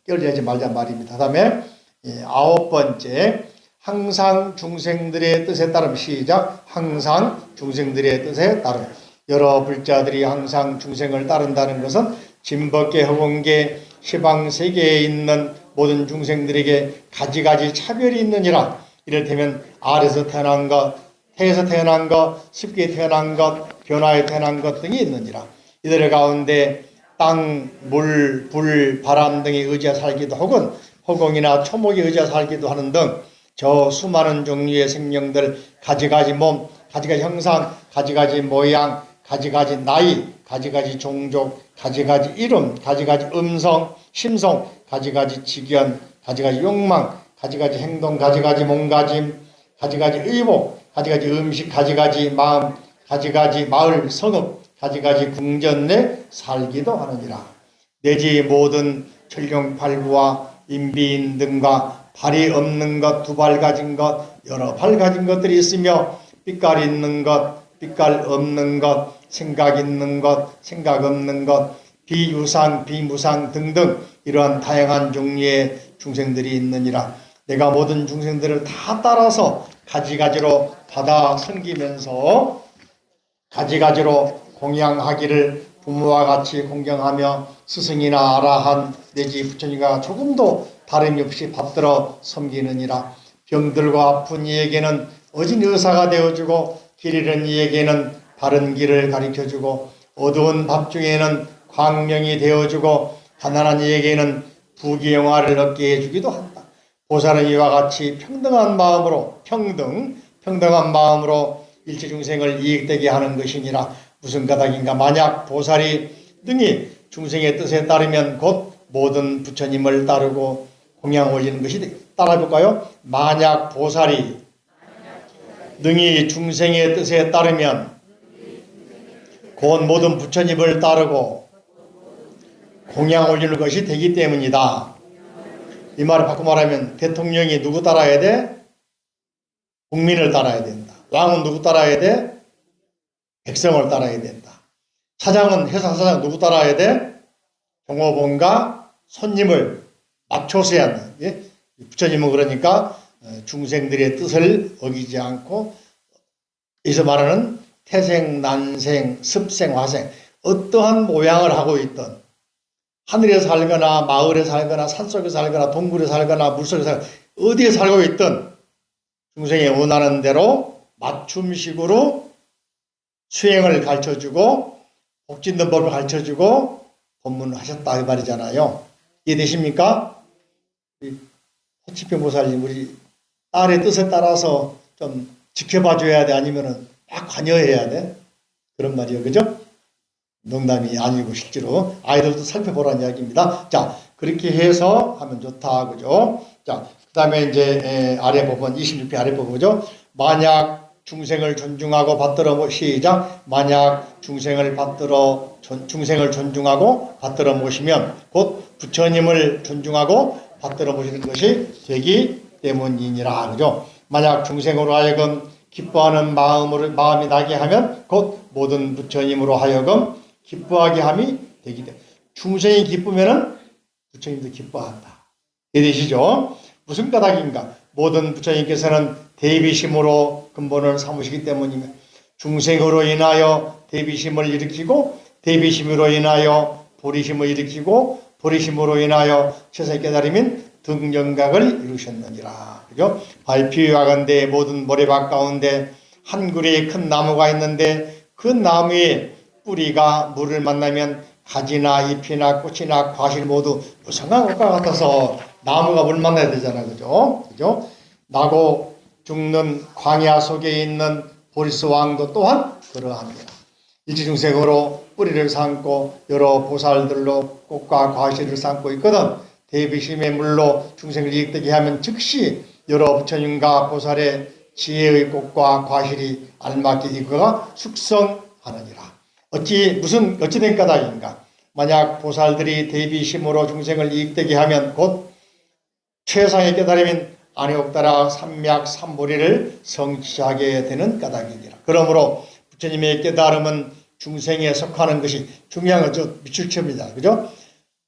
끼어들지 말자 말입니다. 그 다음에 9번째, 항상 중생들의 뜻에 따름. 시작. 항상 중생들의 뜻에 따름. 여러 불자들이 항상 중생을 따른다는 것은 진법계, 허공계, 시방세계에 있는 모든 중생들에게 가지가지 차별이 있느니라. 이를테면 아래서 태어난 것, 태에서 태어난 것, 쉽게 태어난 것, 변화에 태어난 것 등이 있느니라. 이들 가운데 땅, 물, 불, 바람 등에 의지하 살기도 혹은 허공이나 초목에 의지하 살기도 하는 등 저 수많은 종류의 생명들, 가지가지 몸, 가지가지 형상, 가지가지 모양, 가지가지 나이, 가지가지 종족, 가지가지 이름, 가지가지 음성, 심성, 가지가지 직견, 가지가지 욕망, 가지가지 행동, 가지가지 몸가짐, 가지가지 의복, 가지가지 음식, 가지가지 마음, 가지가지 마을 성읍, 가지가지 궁전 내 살기도 하느니라. 내지 모든 천룡팔부와 인비인 등과 발이 없는 것, 두 발 가진 것, 여러 발 가진 것들이 있으며 빛깔 있는 것, 빛깔 없는 것, 생각 있는 것, 생각 없는 것, 비유상, 비무상 등등 이러한 다양한 종류의 중생들이 있느니라. 내가 모든 중생들을 다 따라서 가지가지로 받아 섬기면서 가지가지로 공양하기를 부모와 같이 공경하며 스승이나 아라한 내지 부처님과 조금도 다름이 없이 받들어 섬기느니라. 병들고 아픈 이에게는 어진 의사가 되어주고 길 잃은 이에게는 바른 길을 가르쳐주고 어두운 밤중에는 광명이 되어주고 가난한 이에게는 부귀영화를 얻게 해주기도 한다. 보살은 이와 같이 평등한 마음으로 평등한 마음으로 일체 중생을 이익되게 하는 것이니라. 무슨 까닭인가? 만약 보살이 능히 중생의 뜻에 따르면 곧 모든 부처님을 따르고 공양 올리는 것이 따라볼까요? 만약 보살이 능히 중생의 뜻에 따르면 곧 모든 부처님을 따르고 공양 올리는 것이 되기 때문이다. 이 말을 바꿔 말하면 대통령이 누구 따라야 돼? 국민을 따라야 된다. 왕은 누구 따라야 돼? 백성을 따라야 된다. 사장은 회사 사장 누구 따라야 돼? 종업원과 손님을 맞춰서 해야 한다. 예? 부처님은 그러니까 중생들의 뜻을 어기지 않고 여기서 말하는 태생, 난생, 습생, 화생 어떠한 모양을 하고 있던 하늘에 살거나 마을에 살거나 산속에 살거나 동굴에 살거나 물속에 살거나 어디에 살고 있던 중생이 원하는 대로 맞춤식으로 수행을 가르쳐주고 복 짓는 법을 가르쳐주고 법문을 하셨다 이 말이잖아요. 이해되십니까? 해치평보살님 우리 딸의 뜻에 따라서 좀 지켜봐 줘야 돼? 아니면은 막 관여해야 돼? 그런 말이에요. 그죠? 농담이 아니고 실제로 아이들도 살펴보라는 이야기입니다. 자, 그렇게 해서 하면 좋다. 그죠? 자, 그 다음에 이제 아래 부분 26편 아래 부분이죠. 만약 중생을 존중하고 받들어 시작. 만약 중생을 존중하고 받들어 모시면 곧 부처님을 존중하고 받들어 모시는 것이 되기 때문이니라. 그죠? 만약 중생으로 하여금 기뻐하는 마음이 나게 하면 곧 모든 부처님으로 하여금 기뻐하게 함이 되기 때문에 중생이 기쁘면은 부처님도 기뻐한다. 이해되시죠? 무슨 까닭인가? 모든 부처님께서는 대비심으로 근본을 삼으시기 때문이며 중생으로 인하여 대비심을 일으키고 대비심으로 인하여 보리심을 일으키고 보리심으로 인하여 최선의 깨달음인 등정각을 이루셨느니라. 그죠? 발피유하건대 모든 모래밭 가운데 한 그루의 큰 나무가 있는데 그 나무의 뿌리가 물을 만나면 가지나 잎이나 꽃이나 과실 모두 무성한 것과 같아서 나무가 물 만나야 되잖아요. 그죠? 그죠? 나고 죽는 광야 속에 있는 보리스 왕도 또한 그러합니다. 일지중생으로 뿌리를 삼고 여러 보살들로 꽃과 과실을 삼고 있거든 대비심의 물로 중생을 이익되게 하면 즉시 여러 부처님과 보살의 지혜의 꽃과 과실이 알맞게 이거가 숙성하느니라. 어찌된 까닭인가? 만약 보살들이 대비심으로 중생을 이익되게 하면 곧 최상의 깨달음인 아니옥다라 삼맥 삼보리를 성취하게 되는 까닭이니라. 그러므로 부처님의 깨달음은 중생에 속하는 것이 중요한 거죠. 미출처입니다. 그죠?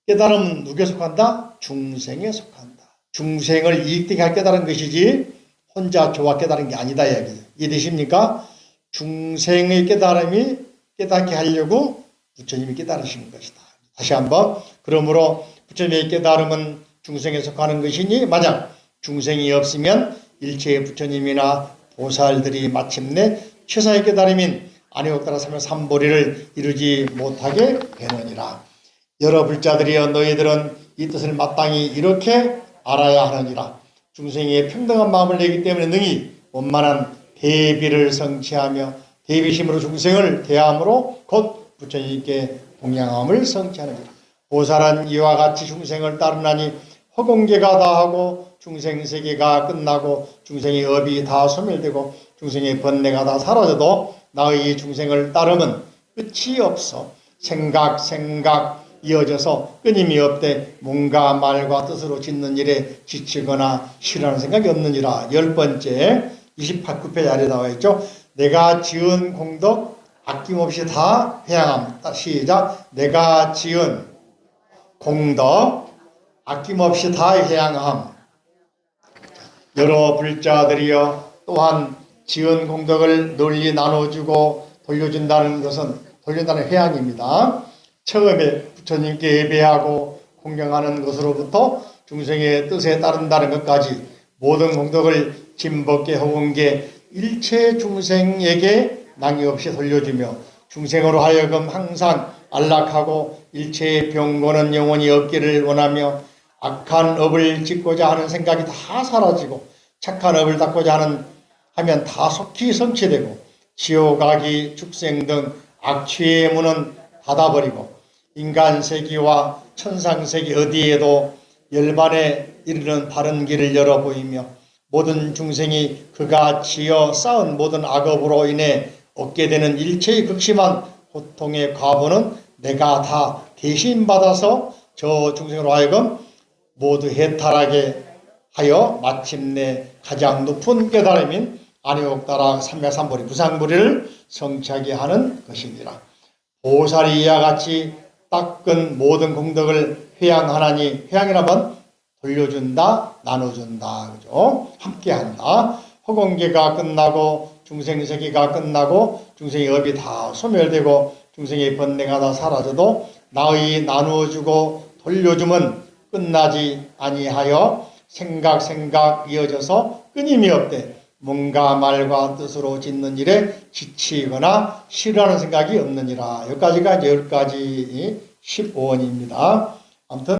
깨달음은 누구에 속한다? 중생에 속한다. 중생을 이익되게 할 깨달은 것이지 혼자 좋아 깨달은 게 아니다 이야기죠. 이해되십니까? 중생의 깨달음이 깨닫게 하려고 부처님이 깨달으시는 것이다. 다시 한번 그러므로 부처님의 깨달음은 중생에 속하는 것이니 만약 중생이 없으면 일체의 부처님이나 보살들이 마침내 최상의 깨달음인 아니옥다라 삼보리를 이루지 못하게 되느니라. 여러 불자들이여 너희들은 이 뜻을 마땅히 이렇게 알아야 하느니라. 중생의 평등한 마음을 내기 때문에 능히 원만한 대비를 성취하며 대비심으로 중생을 대함으로 곧 부처님께 동양함을 성취하느니라. 보살은 이와 같이 중생을 따르나니 허공계가 다하고 중생세계가 끝나고 중생의 업이 다 소멸되고 중생의 번뇌가 다 사라져도 나의 중생을 따르면 끝이 없어 생각 이어져서 끊임이 없되 몸과 말과 뜻으로 짓는 일에 지치거나 싫어하는 생각이 없느니라. 10번째 28페이지 아래 나와 있죠. 내가 지은 공덕 아낌없이 다 회양합니다. 시작. 내가 지은 공덕 아낌없이 다 회양함. 여러 불자들이여 또한 지은 공덕을 널리 나눠주고 돌려준다는 것은 돌려준다는 회양입니다. 처음에 부처님께 예배하고 공경하는 것으로부터 중생의 뜻에 따른다는 것까지 모든 공덕을 진법계 허공계 일체 중생에게 낭이 없이 돌려주며 중생으로 하여금 항상 안락하고 일체의 병고는 영원히 없기를 원하며 악한 업을 짓고자 하는 생각이 다 사라지고 착한 업을 닦고자 하면 다 속히 성취되고 지옥악이 축생 등 악취의 문은 닫아버리고 인간세계와 천상세계 어디에도 열반에 이르는 바른 길을 열어 보이며 모든 중생이 그가 지어 쌓은 모든 악업으로 인해 얻게 되는 일체의 극심한 고통의 과보는 내가 다 대신 받아서 저 중생으로 하여금 모두 해탈하게 하여 마침내 가장 높은 깨달음인 아니옥다라 삼맥삼보리 부상보리를 성취하게 하는 것이니라. 보살이 이와 같이 닦은 모든 공덕을 회양하나니 회양이라면 돌려준다, 나눠준다. 그죠? 함께한다. 허공계가 끝나고 중생세계가 끝나고 중생의 업이 다 소멸되고 중생의 번뇌가 다 사라져도 나의 나누어주고 돌려줌은 끝나지 아니하여 생각 이어져서 끊임이 없대. 뭔가 말과 뜻으로 짓는 일에 지치거나 싫어하는 생각이 없느니라. 여기까지가 10가지 15원입니다. 아무튼